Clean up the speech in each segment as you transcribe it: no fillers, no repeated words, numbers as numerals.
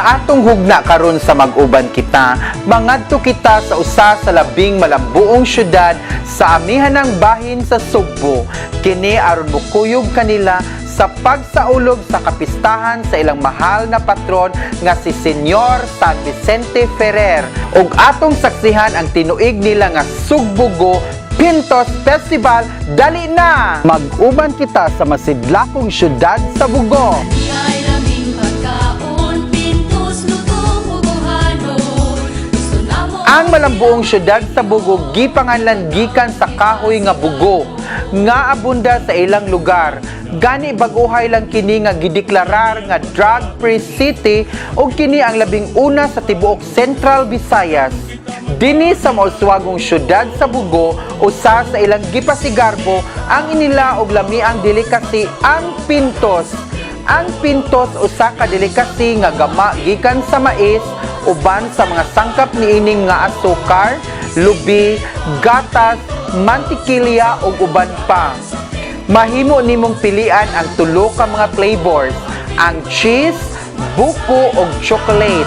Sa atong hugna karon sa mag-uban kita, mangadto kita sa usa sa labing malambuong syudad sa amihanang bahin sa Sugbo. Kini aron mukuyog kanila sa pagsaulog sa kapistahan sa ilang mahal na patron nga si Senyor San Vicente Ferrer. Ug atong saksihan ang tinuig nila nga Sugbugo Pintos Festival. Dali na! Mag-uban kita sa masidlakong syudad sa Bugo. Ang malambuong syudad sa Bugo gipanganlan gikan sa kahoy nga bugo nga abunda sa ilang lugar. Gani baguhay lang kini nga gideklarar nga drug-free city ug kini ang labing una sa tibuok Central Visayas. Dini sa mauswagong syudad sa Bugo, usa sa ilang gipasigarbo ang inila og lamiang delikasi ang pintos. Ang pintos usa ka delikasi nga gama gikan sa mais uban sa mga sangkap niining nga asukar, lubi, gatas, mantikilya ug uban pa. Mahimo nimong pilian ang tulo ka mga flavors, ang cheese, buko ug chocolate.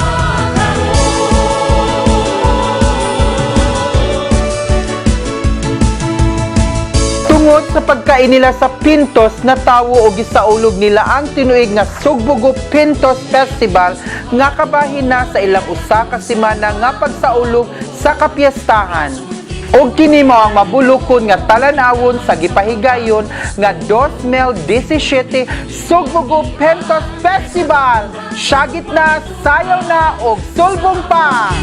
Tungod sa pagkain nila sa Pintos, natawo og gisaulog nila ang tinuig nga Sugbugo Pintos Festival nga kabahin na sa ilang usa ka semana nga pagsaulog sa kapiyastahan. Og kini mao ang mabulukon nga talan-awon sa gipahigayon nga 2017 Sugbugo Pintos Festival. Syagit na, sayaw na og sulbong pa.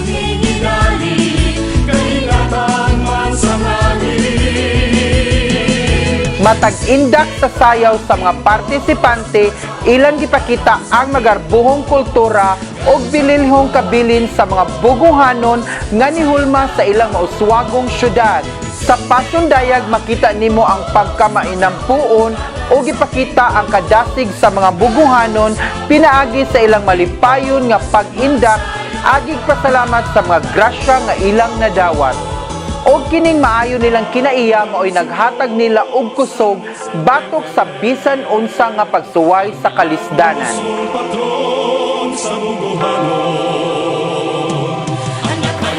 Matag indak sa sayaw sa mga partisipante, ilang gipakita ang magarbuhong kultura o bililhong kabilin sa mga buguhanon nga nihulma sa ilang mauswagong syudad. Sa pasundayag makita nimo ang pagkamainampuon o gipakita ang kadasig sa mga buguhanon pinaagi sa ilang malipayon nga pag-indak, agig pasalamat sa mga grasya nga ilang nadawat. O kining maayo nilang kinaiya mao'y naghatag nila og kusog batok sa bisan unsa nga pagsuway sa kalisdanan.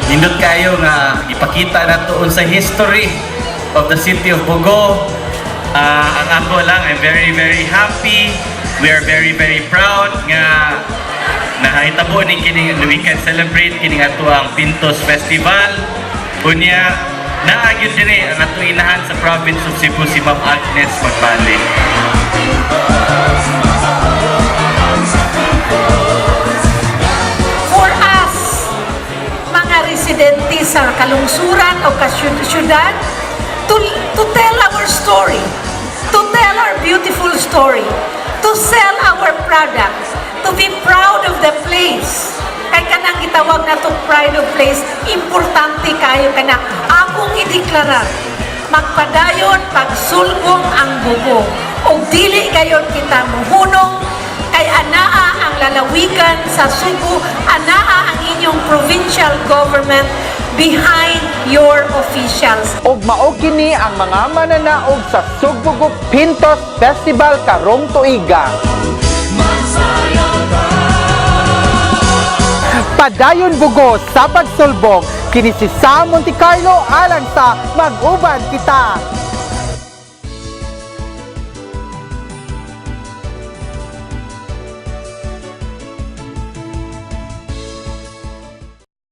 Nindot kayo nga ipakita nato sa history of the city of Bugo. Ang ako lang, I'm very happy. We are very proud nga nahitabo ni kining we can celebrate kining ato ang Pintos Festival. Unya, naagyon din ang ato inahan sa province of Cebu si Ma'am Agnes Magbali. For us, mga residente sa kalungsuran o kasyudad, to tell our story, to tell our beautiful story, to sell our products, to be proud of the place. Kay kanang gitawag na to pride of place, importante kayo kana akong ideklarar. Magpadayon pagsulbong ang Bugo. O dili gayon kita muhunong kay anaa ang lalawigan sa Subo, anaa ang inyong provincial government behind your officials. Og mao kini ang mga mananaog sa Sugbugo Pintos Festival karong tuiga. Padayon Bugo sa pagsulbong, kini si Sam Monte Carlo alang sa Mag-uban Kita.